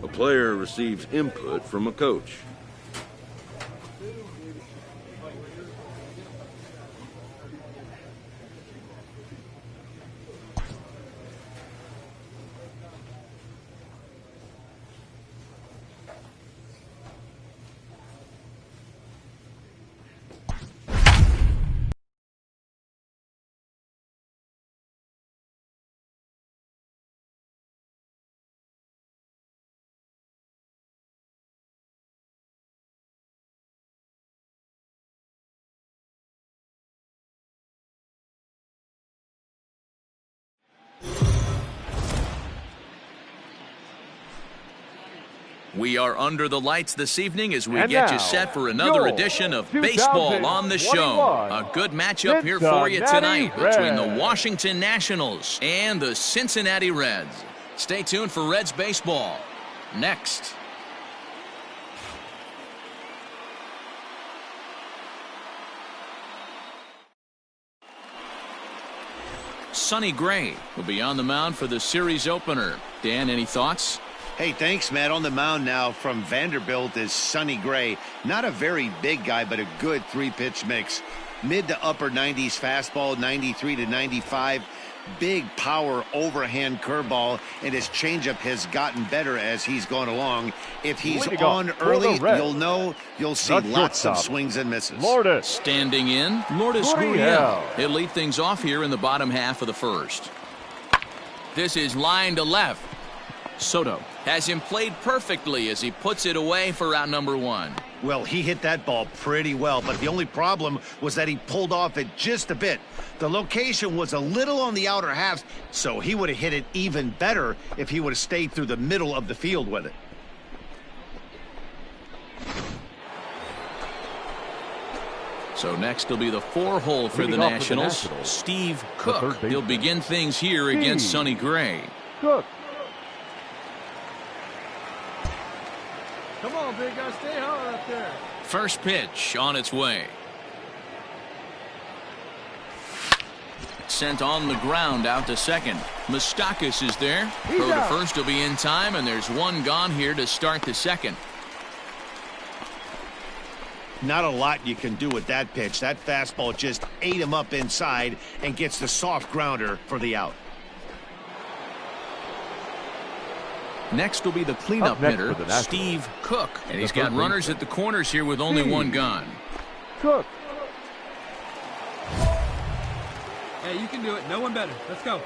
A player receives input from a coach. We are under the lights this evening as we get you set for another edition of Baseball on the Show. A good matchup here for you tonight between the Washington Nationals and the Cincinnati Reds. Stay tuned for Reds baseball next. Sonny Gray will be on the mound for the series opener. Dan, any thoughts? Hey, thanks, Matt. On the mound now from Vanderbilt is Sonny Gray. Not a very big guy, but a good three-pitch mix. Mid to upper 90s fastball, 93 to 95. Big power overhand curveball, and his changeup has gotten better as he's gone along. If he's on early, you'll see lots of swings and misses. Standing in, Lourdes Gurriel. He'll lead things off here in the bottom half of the first. This is line to left. Soto has him played perfectly as he puts it away for out number one. Well, he hit that ball pretty well, but the only problem was that he pulled off it just a bit. The location was a little on the outer half, so he would have hit it even better if he would have stayed through the middle of the field with it. So next will be the 4-hole for the Nationals. Steve Cook. He'll begin things here against Sonny Gray. Cook. Come on, big guy, stay hard up there. First pitch on its way. Sent on the ground out to second. Moustakas is there. Throw to first will be in time, and there's one gone here to start the second. Not a lot you can do with that pitch. That fastball just ate him up inside and gets the soft grounder for the out. Next will be the cleanup hitter, Steve Cook. And he's got runners at the corners here with only one gone. Cook. Hey, you can do it. No one better. Let's go.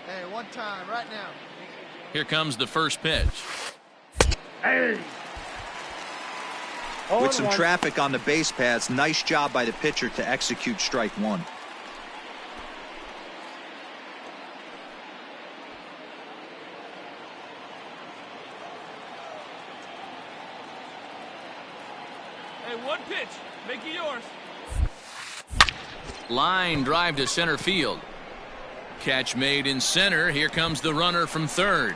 Hey, one time, right now. Here comes the first pitch. Hey. With some traffic on the base paths, nice job by the pitcher to execute strike one. Hey, one pitch. Make it yours. Line drive to center field. Catch made in center. Here comes the runner from third.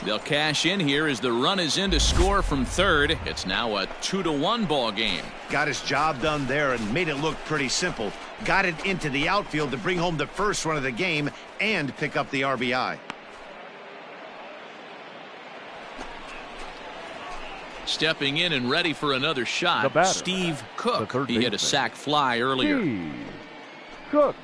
They'll cash in here as the run is in to score from third. It's now a 2-1 ball game. Got his job done there and made it look pretty simple. Got it into the outfield to bring home the first run of the game and pick up the RBI. Stepping in and ready for another shot, Steve Cook. He hit a sac fly earlier. Steve Cook.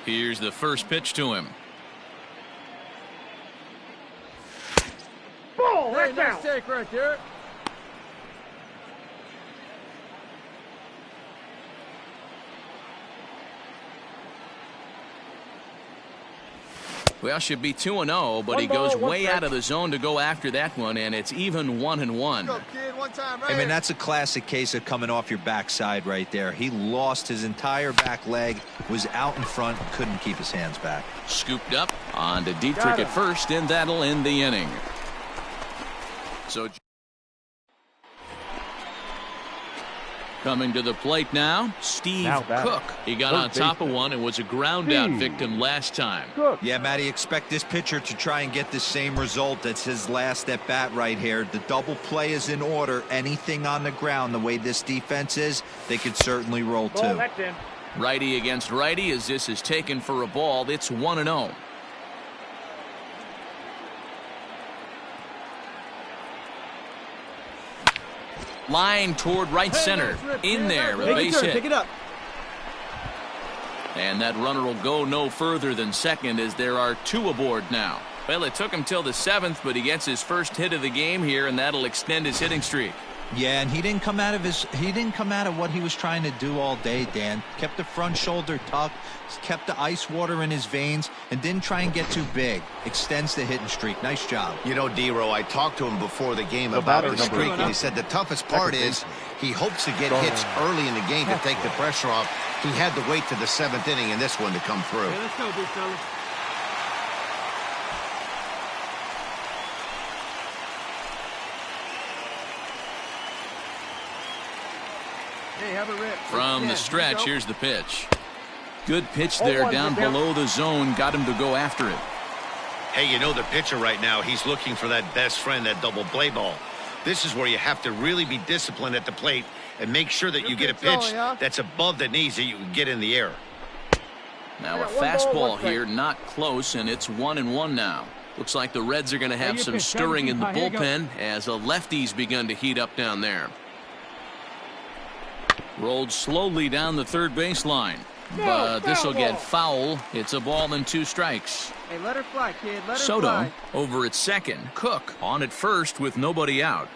Here's the first pitch to him. Ball, Hey, nice take right there. Well, should be 2-0, but he goes way out of the zone to go after that one, and it's even 1-1. Go, kid, one time, right I mean, here. that's a classic case of coming off your backside right there. He lost his entire back leg, was out in front, couldn't keep his hands back. Scooped up on to Dietrich at first, and that'll end the inning. Coming to the plate now, Steve Cook. He got on top of one and was a ground-out victim last time. Yeah, Matty, expect this pitcher to try and get the same result. That's his last at-bat right here. The double play is in order. Anything on the ground, the way this defense is, they could certainly roll too. Righty against righty as this is taken for a ball. It's 1-0. Line toward right center. In there, a base hit. Pick it up. And that runner will go no further than second as there are two aboard now. Well, it took him till the 7th, but he gets his first hit of the game here, and that'll extend his hitting streak. Yeah, and he didn't come out of what he was trying to do all day, Dan. Kept the front shoulder tucked, kept the ice water in his veins, and didn't try and get too big. Extends the hitting streak. Nice job. You know, D-Row, I talked to him before the game about the streak, and he said the toughest part is he hopes to get hits early in the game to take the pressure off. He had to wait to the 7th inning in this one to come through. Hey, let's go, big fella. Hey, have a rip. From the stretch, here's the pitch. Good pitch there down below the zone. Got him to go after it. Hey, you know the pitcher right now, he's looking for that best friend, that double play ball. This is where you have to really be disciplined at the plate and make sure that you get a pitch that's above the knees that you can get in the air. Now a fastball here, not close, and it's 1-1 now. Looks like the Reds are going to have some stirring in the bullpen as a lefty's begun to heat up down there. Rolled slowly down the third baseline, but this will get foul. It's a ball and 2 strikes. Hey, let her fly, kid. Let her Soto fly. over at second. Cook on at first with nobody out.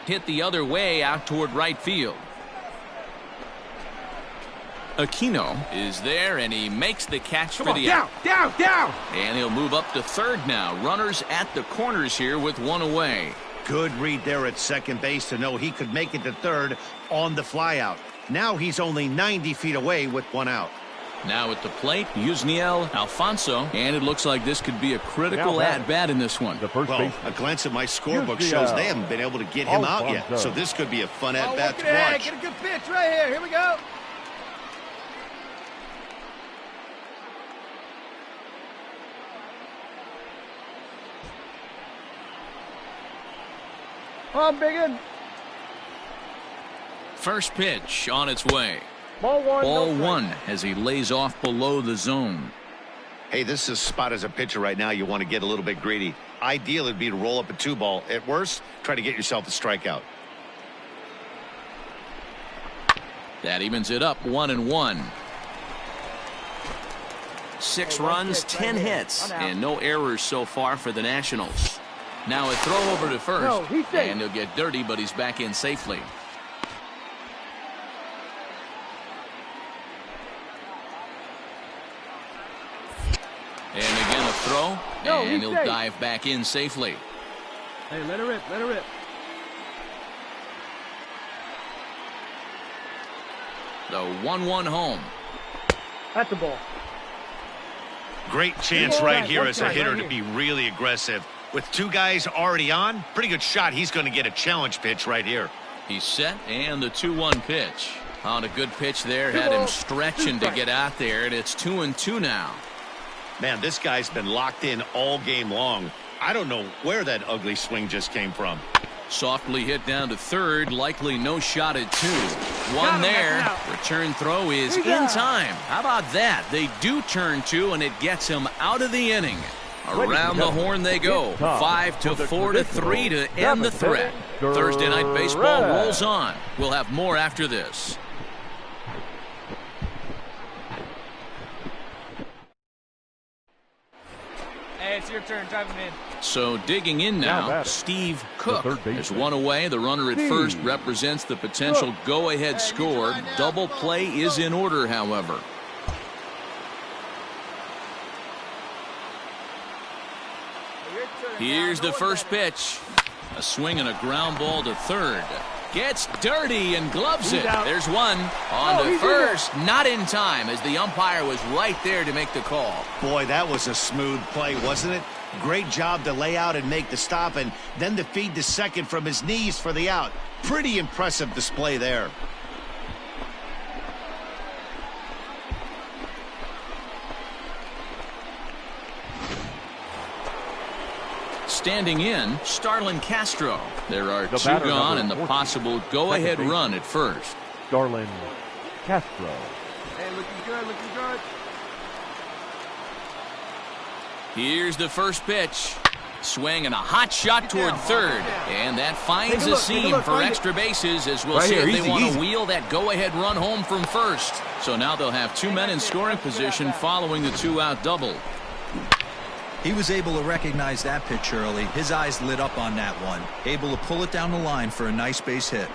Hit the other way out toward right field. Aquino is there, and he makes the catch for the out. Down. And he'll move up to third now. Runners at the corners here with 1 away. Good read there at second base to know he could make it to third on the flyout. Now he's only 90 feet away with 1 out. Now at the plate, Yusniel Alfonso, and it looks like this could be a critical at-bat in this one. Well, a glance at my scorebook shows they haven't been able to get him out yet, so this could be a fun at-bat to watch. Get a good pitch right here. Here we go. Come on, biggin. First pitch on its way. Ball 1. Ball 1 as he lays off below the zone. Hey, this is a spot as a pitcher right now you want to get a little bit greedy. Ideal would be to roll up a 2-ball. At worst, try to get yourself a strikeout. That evens it up 1-1. 6 runs, 10 hits, and no errors so far for the Nationals. Now a throw over to first, and he'll get dirty, but he's back in safely. And again a throw, and he'll dive back in safely. Hey, let her rip. Let her rip. The 1-1 home. That's the ball. Great chance right here as a hitter to be really aggressive. With 2 guys already on, pretty good shot. He's going to get a challenge pitch right here. He's set, and the 2-1 pitch. On a good pitch there, had him stretching to get out there, and it's 2-2 now. Man, this guy's been locked in all game long. I don't know where that ugly swing just came from. Softly hit down to third, likely no shot at 2. One there. Return throw is in time. How about that? They do turn 2, and it gets him out of the inning. Around the horn they go. 5-4-3 to end the threat. Thursday Night Baseball rolls on. We'll have more after this. Hey, it's your turn. Drive him in. So digging in now, Steve Cook is 1 away. The runner at first represents the potential go-ahead score. Double play is in order, however. Here's the first pitch. A swing and a ground ball to third. Gets dirty and gloves it. out. There's one. On to first. Not in time as the umpire was right there to make the call. Boy, that was a smooth play, wasn't it? Great job to lay out and make the stop, and then to feed the second from his knees for the out. Pretty impressive display there. Standing in, Starlin Castro. There are The two batter, gone number and the 14, possible go-ahead second run at first. Starlin Castro. Hey, looking good, looking good. Here's the first pitch. Swing and a hot shot toward third. And that finds Take a a look, take a seam look, for find it. extra bases as we'll Right see here, if they easy, want to easy. wheel that go-ahead run home from first. So now they'll have two men in scoring position following the two-out double. He was able to recognize that pitch early. His eyes lit up on that one. Able to pull it down the line for a nice base hit.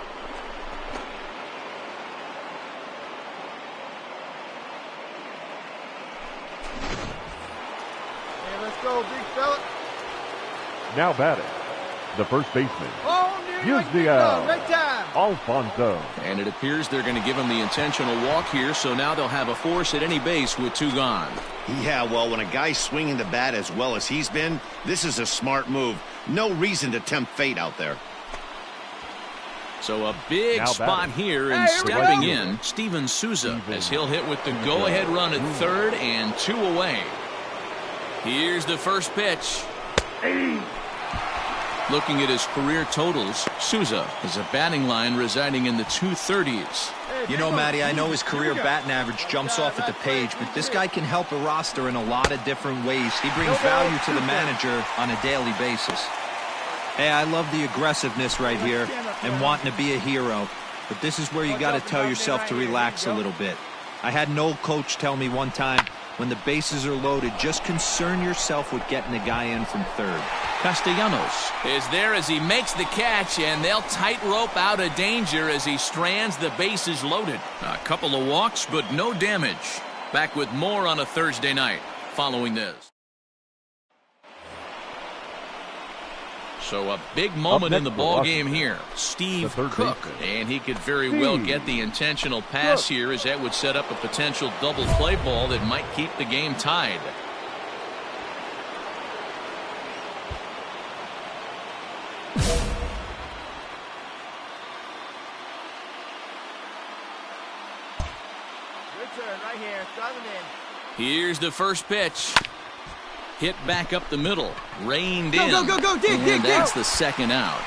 Hey, let's go, big fella. Now batting, the first baseman, Oh, near Use like the big out. fella, right time. Alfonso. And it appears they're going to give him the intentional walk here, so now they'll have a force at any base with two gone. Yeah, well, when a guy's swinging the bat as well as he's been, this is a smart move. No reason to tempt fate out there. So a big Now spot batting. here, Hey, and here we stepping go. in, Steven Souza, Steven as he'll hit with the go-ahead run at third and two away. Here's the first pitch. Looking at his career totals, Souza has a batting line residing in the 230s. You know, Matty, I know his career batting average jumps off at the page, but this guy can help a roster in a lot of different ways. He brings value to the manager on a daily basis. Hey, I love the aggressiveness right here and wanting to be a hero, but this is where you got to tell yourself to relax a little bit. I had an old coach tell me one time, when the bases are loaded, just concern yourself with getting the guy in from third. Castellanos is there as he makes the catch, and they'll tightrope out of danger as he strands the bases loaded. A couple of walks, but no damage. Back with more on a Thursday night following this. So a big moment in the ball game here. Steve Cook, and he could very well get the intentional pass here, as that would set up a potential double play ball that might keep the game tied. Good turn right here. Drive him in. Here's the first pitch. Hit back up the middle. Reined in. Go, go, go, go. Dig, and dig, that's dig. the second out.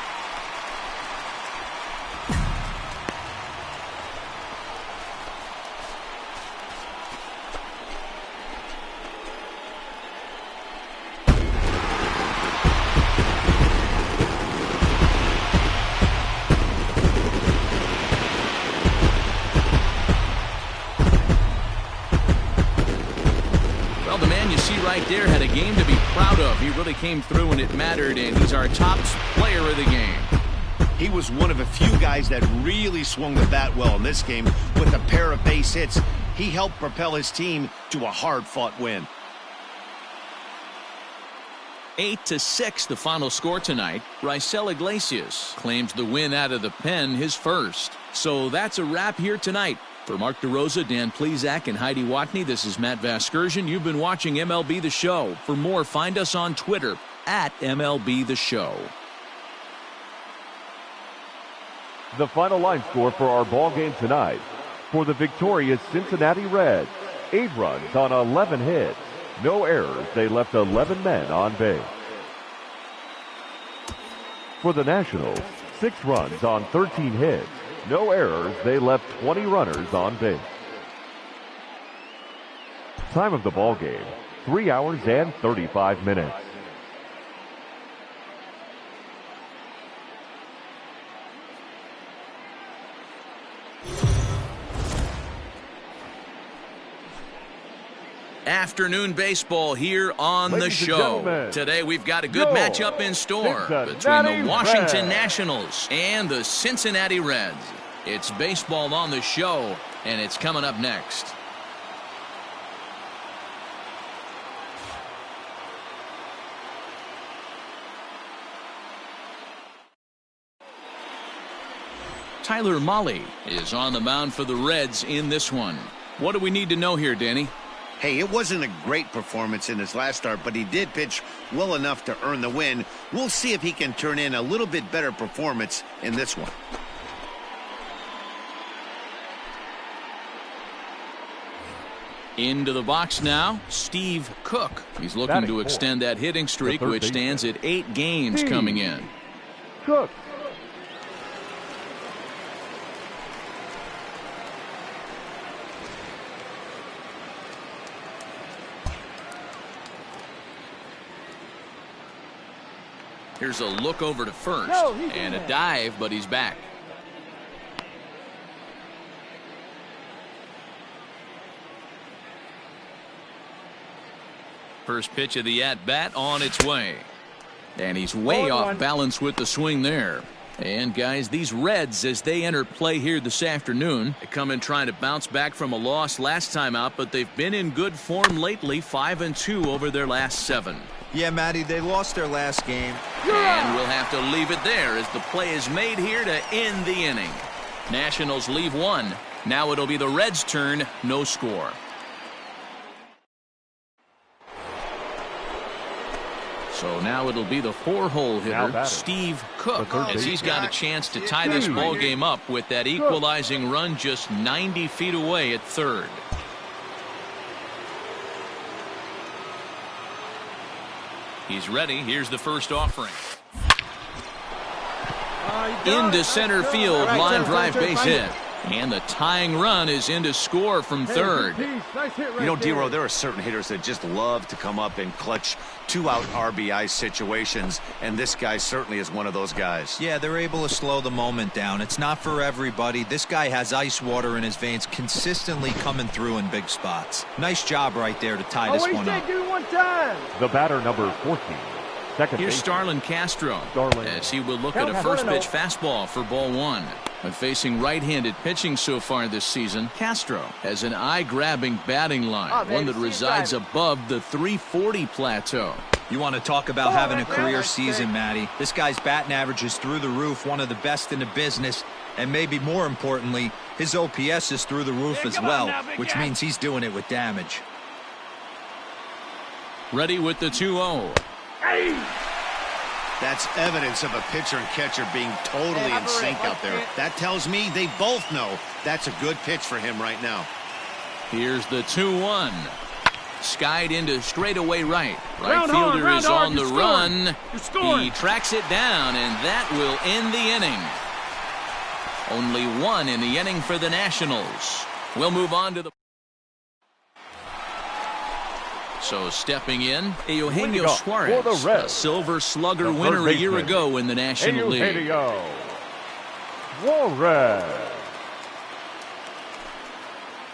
Well, the man you see right there had a game to be proud of. He really came through and it mattered, and he's our top player of the game. He was one of a few guys that really swung the bat well in this game with a pair of base hits. He helped propel his team to a hard-fought win. 8-6 the final score tonight. Raisel Iglesias claims the win out of the pen, his first. So that's a wrap here tonight. For Mark DeRosa, Dan Plezak, and Heidi Watney, this is Matt Vasgersian. You've been watching MLB The Show. For more, find us on Twitter at MLB The Show. The final line score for our ball game tonight. For the victorious Cincinnati Reds, 8 runs on 11 hits. No errors. They left 11 men on base. For the Nationals, 6 runs on 13 hits. No errors. They left 20 runners on base. Time of the ball game, 3 hours and 35 minutes. Afternoon baseball here on the Ladies and show. gentlemen, Today we've got a good your matchup in store between Cincinnati the Washington Reds Nationals and the Cincinnati Reds. It's baseball on the show, and it's coming up next. Tyler Mahle is on the mound for the Reds in this one. What do we need to know here, Danny? Hey, it wasn't a great performance in his last start, but he did pitch well enough to earn the win. We'll see if he can turn in a little bit better performance in this one. Into the box now, Steve Cook. He's looking to extend that hitting streak, which stands at 8 games coming in. Cook. Here's a look over to first, and a dive, but he's back. First pitch of the at-bat on its way. And he's way off balance with the swing there. And, guys, these Reds, as they enter play here this afternoon, they come in trying to bounce back from a loss last time out, but they've been in good form lately, 5-2 over their last 7. Yeah, Matty, they lost their last game. And we'll have to leave it there as the play is made here to end the inning. Nationals leave 1. Now it'll be the Reds' turn, no score. So now it'll be the 4-hole hitter, Steve Cook, as he's got a chance to tie this ball game up with that equalizing run just 90 feet away at third. He's ready. Here's the first offering. Into center field, line drive base hit. And the tying run is in to score from third. You know, D-Row, there are certain hitters that just love to come up and clutch 2-out RBI situations, and this guy certainly is one of those guys. Yeah, they're able to slow the moment down. It's not for everybody. This guy has ice water in his veins, consistently coming through in big spots. Nice job right there to tie this one up. Give me one time. The batter, number 14. Here's Starlin Castro as he will look at a first pitch fastball for ball 1. But facing right-handed pitching so far this season, Castro has an eye-grabbing batting line, one that resides above the 340 plateau. You want to talk about having a career season, Matty. This guy's batting average is through the roof, one of the best in the business, and maybe more importantly, his OPS is through the roof as well, which means he's doing it with damage. Ready with the 2-0. That's evidence of a pitcher and catcher being totally in sync out there. That tells me they both know that's a good pitch for him right now. Here's the 2-1. Skied into straightaway right. Right fielder is on the run. He tracks it down, and that will end the inning. Only 1 in the inning for the Nationals. We'll move on to the... So stepping in, Eugenio Suarez, a Silver Slugger winner a year ago in the National League. Suarez.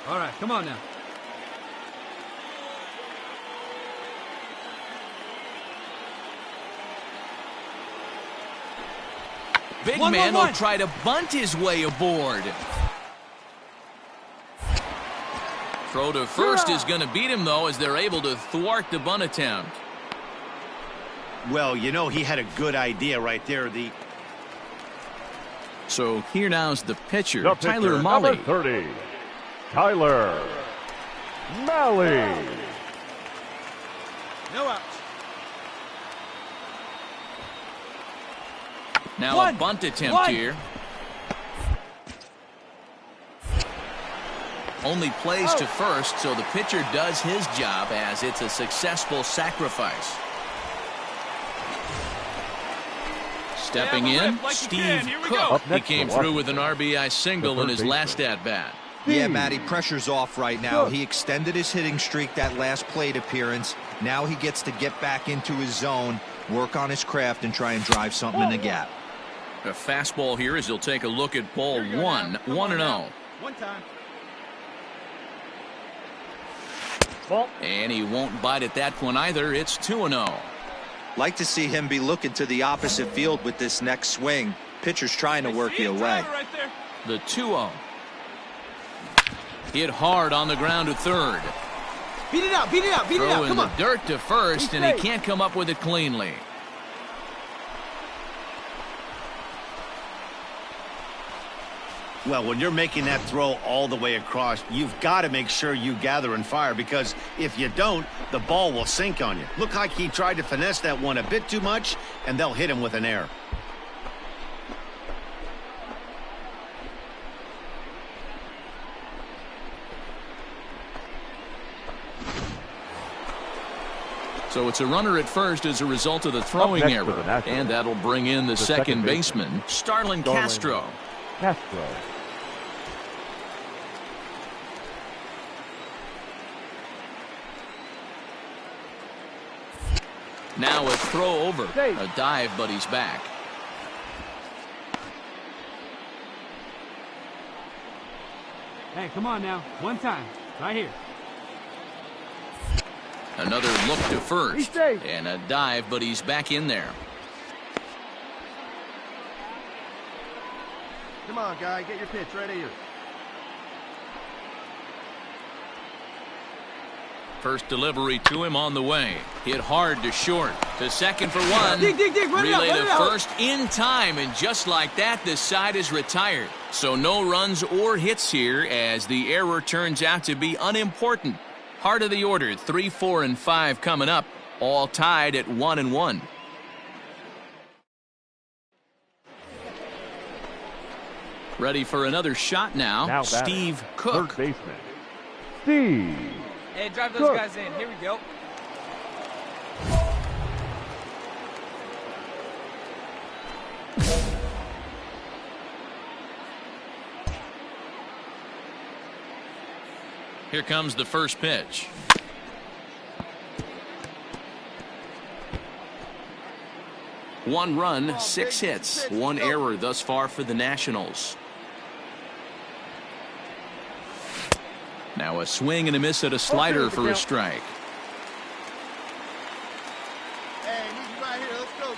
All right, come on now. Big man will try to bunt his way aboard. Throw to first is going to beat him, though, as they're able to thwart the bunt attempt. Well, you know, he had a good idea right there. So here now's the pitcher, Tyler Mahle. Number 30, Tyler Mahle. No outs. Now a bunt attempt here. Only plays to first, so the pitcher does his job as it's a successful sacrifice. Stepping in, Steve Cook. He came through with an RBI single in his last at-bat. Yeah, Matty, pressure's off right now. He extended his hitting streak that last plate appearance. Now he gets to get back into his zone, work on his craft, and try and drive something in the gap. A fastball here as he'll take a look at ball 1, 1-0. One time. And he won't bite at that one either. It's 2-0. Like to see him be looking to the opposite field with this next swing. Pitcher's trying to work you away. The 2-0. Hit hard on the ground to third. Beat it out, beat it out, beat it out. Throw in the dirt to first, and he can't come up with it cleanly. Well, when you're making that throw all the way across, you've got to make sure you gather and fire, because if you don't, the ball will sink on you. Look like he tried to finesse that one a bit too much, and they'll hit him with an error. So it's a runner at first as a result of the throwing error, and that'll bring in the second baseman, Starlin Castro. Now a throw over, a dive, but he's back. Hey, come on now. One time. Right here. Another look to first. And a dive, but he's back in there. Come on, guy. Get your pitch right here. First delivery to him on the way. Hit hard to short. To second for one. Dig, relay to first in time, and just like that, the side is retired. So no runs or hits here, as the error turns out to be unimportant. Heart of the order, 3, 4, and 5 coming up, all tied at 1-1. Ready for another shot now Steve Cook. Third baseman, Steve. Hey, drive those guys in. Here we go. Here comes the first pitch. One run, 6 hits, 1 error thus far for the Nationals. Now a swing and a miss at a slider for a strike. Hey, he's right here. Let's go,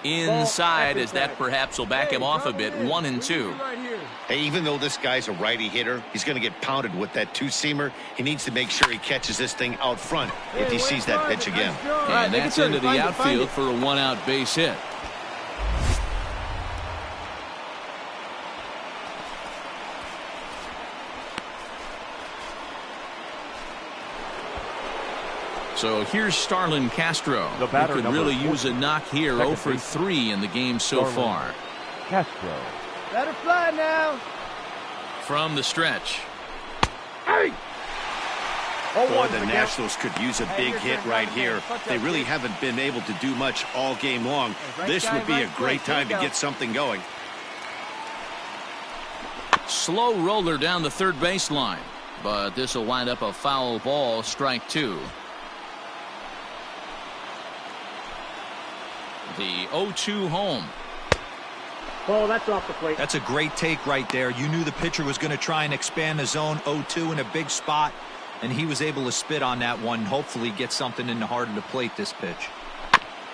kid. Inside, as that perhaps will back him off a bit. 1-2. Hey, even though this guy's a righty hitter, he's going to get pounded with that two-seamer. He needs to make sure he catches this thing out front if he sees that pitch again. And that's into the outfield for a 1-out base hit. So here's Starlin Castro, who could really use a knock here. 0 for 3 in the game so far. Castro. Let her fly now. From the stretch. Hey! Boy, the Nationals could use a big hit right here. They really haven't been able to do much all game long. This would be a great time to get something going. Slow roller down the third baseline, but this will wind up a foul ball, strike 2. The 0-2 home. Oh, that's off the plate. That's a great take right there. You knew the pitcher was going to try and expand the zone. 0-2 in a big spot, and he was able to spit on that one. Hopefully get something in the heart of the plate this pitch.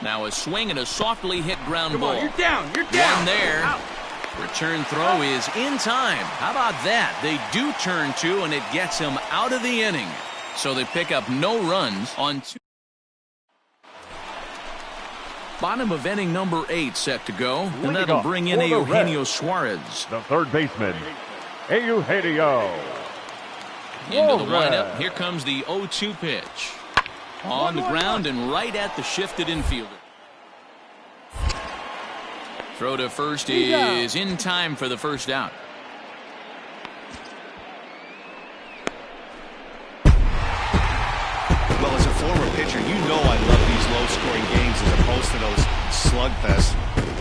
Now a swing and a softly hit ground ball. You're down. You're down. One there. Out. Return throw is in time. How about that? They do turn 2, and it gets him out of the inning. So they pick up no runs on 2. Bottom of inning number 8 set to go, and that'll bring in Eugenio Suarez. The third baseman, Eugenio. Into the lineup. Here comes the 0-2 pitch. On the ground and right at the shifted infielder. Throw to first is in time for the first out. Well, as a former pitcher, you know I love these low-scoring games as opposed to those slugfests.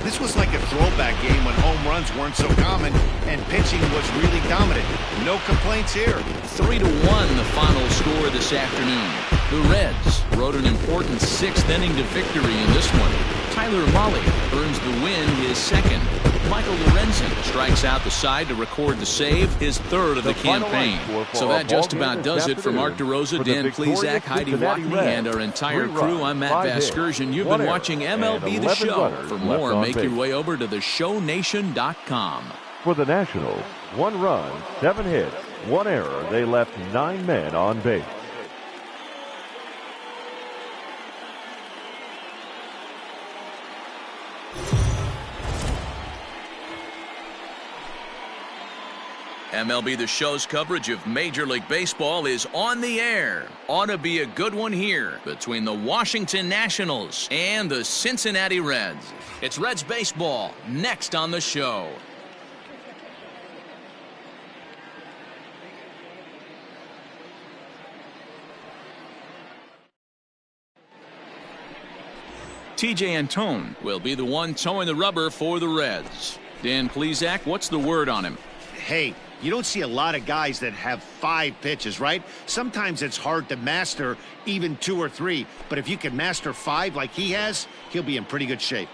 This was like a throwback game when home runs weren't so common and pitching was really dominant. No complaints here. 3-1 the final score this afternoon. The Reds rode an important 6th inning to victory in this one. Tyler Mahle earns the win, his second. Michael Lorenzen strikes out the side to record the save, his 3rd of the campaign. So that just about does it for Mark DeRosa, Dan Plesac, Heidi Watney, and our entire crew. I'm Matt Vasgersian. You've been watching MLB The Show. For more, make your way over to theshownation.com. For the Nationals, 1 run, 7 hits, 1 error. They left 9 men on base. MLB The Show's coverage of Major League Baseball is on the air. Ought to be a good one here between the Washington Nationals and the Cincinnati Reds. It's Reds baseball next on the show. TJ Antone will be the one towing the rubber for the Reds. Dan Plesac, what's the word on him? Hey, you don't see a lot of guys that have 5 pitches, right? Sometimes it's hard to master even 2 or 3, but if you can master 5 like he has, he'll be in pretty good shape.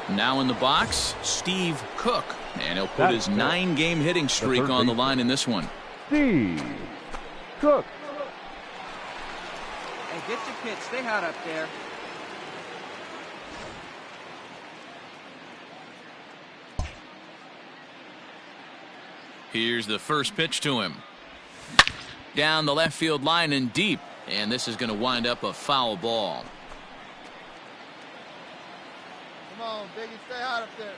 Now in the box, Steve Cook, and he'll put his 9-game hitting streak on the line in this one. Steve Cook. Hey, get your pitch. Stay hot up there. Here's the first pitch to him. Down the left field line and deep, and this is going to wind up a foul ball. Come on, Biggie. Stay hot up there.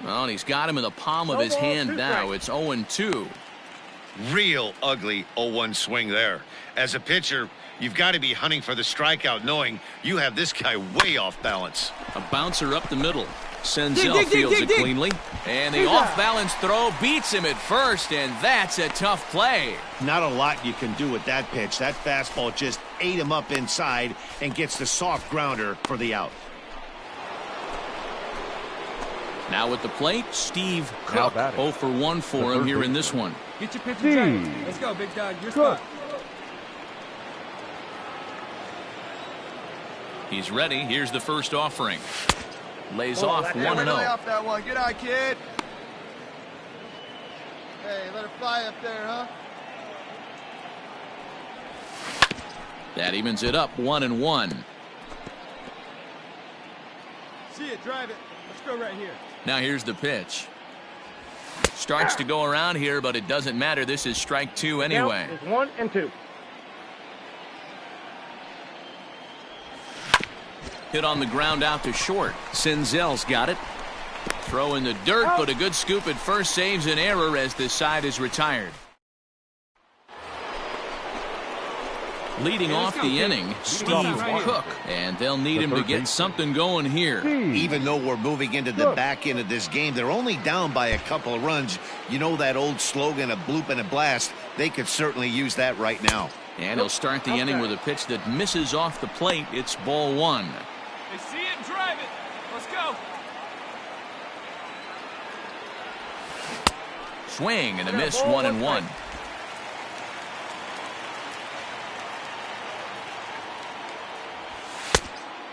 Well, he's got him in the palm of his hand now. It's 0-2. Real ugly 0-1 swing there. As a pitcher, you've got to be hunting for the strikeout, knowing you have this guy way off balance. A bouncer up the middle. Senzel fields it cleanly. And the off-balance throw beats him at first, and that's a tough play. Not a lot you can do with that pitch. That fastball just ate him up inside and gets the soft grounder for the out. Now at the plate, Steve Cook. 0 for 1 for him here in this one. Get your pitch and drive. Let's go, big dog. Your spot. He's ready. Here's the first offering. Lays off 1-0. Off that one. Get out, kid. Hey, let her fly up there, huh? That evens it up 1-1. See it, drive it. Let's go right here. Now here's the pitch. Starts to go around here, but it doesn't matter. This is strike 2 anyway. It's 1 and 2. Hit on the ground out to short. Senzel's got it. Throw in the dirt, but a good scoop at first saves an error as the side is retired. Leading off the inning, Steve Cook, and they'll need him to get something going here. Even though we're moving into the back end of this game, they're only down by a couple of runs. You know that old slogan, a bloop and a blast. They could certainly use that right now. And he'll start the inning with a pitch that misses off the plate. It's ball 1. They see it and drive it. Let's go. Swing and a miss, 1-1.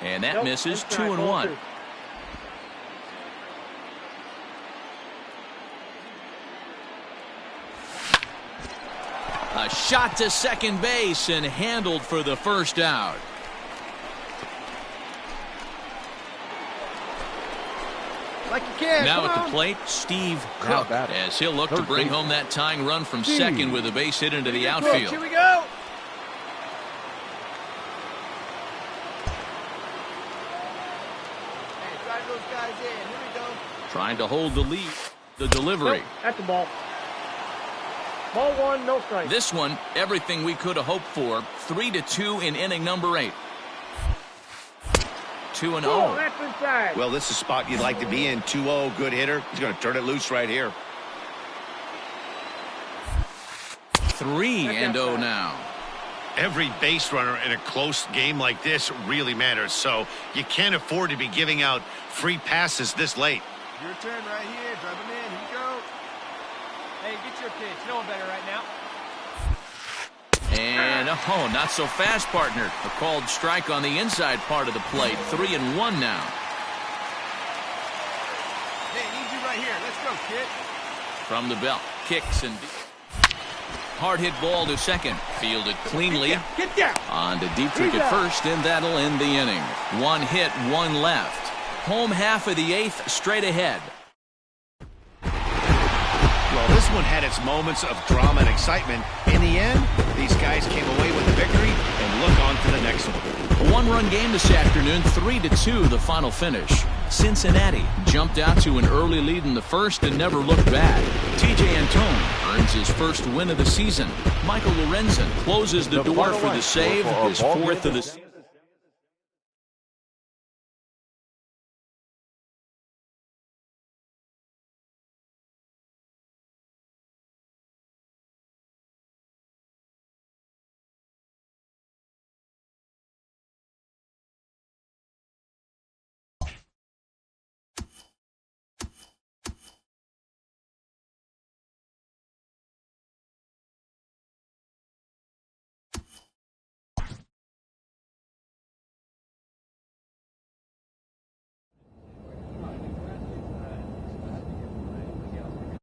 And that misses, 2-1. A shot to second base and handled for the first out. Like you can. Now at the plate, Steve Cook, as he'll look to bring home that tying run from second with a base hit into the outfield. Here we go. Hey, drive those guys in. Here we go. Trying to hold the lead. The delivery. That's the ball. Ball 1, no strike. This one, everything we could have hoped for. 3-2 in inning number 8. 2-0. That's inside. Well, this is a spot you'd like to be in. 2-0, good hitter. He's going to turn it loose right here. 3-0 now. Every base runner in a close game like this really matters, so you can't afford to be giving out free passes this late. Your turn right here. Drive him in. Here you go. Hey, get your pitch. No one better right now. And, oh, not so fast, partner. A called strike on the inside part of the plate. 3-1 now. Hey, need you right here. Let's go, kid. From the belt. Kicks and hard hit ball to second. Fielded cleanly. Get down. On to Dietrich at first, and that'll end the inning. 1 hit, 1 left. Home half of the 8th, straight ahead. Well, this one had its moments of drama and excitement. In the end, these guys came away with the victory and look on to the next one. A 1-run game this afternoon, 3-2 the final finish. Cincinnati jumped out to an early lead in the first and never looked bad. T.J. Antone earns his first win of the season. Michael Lorenzen closes the door for the save, his fourth of the season.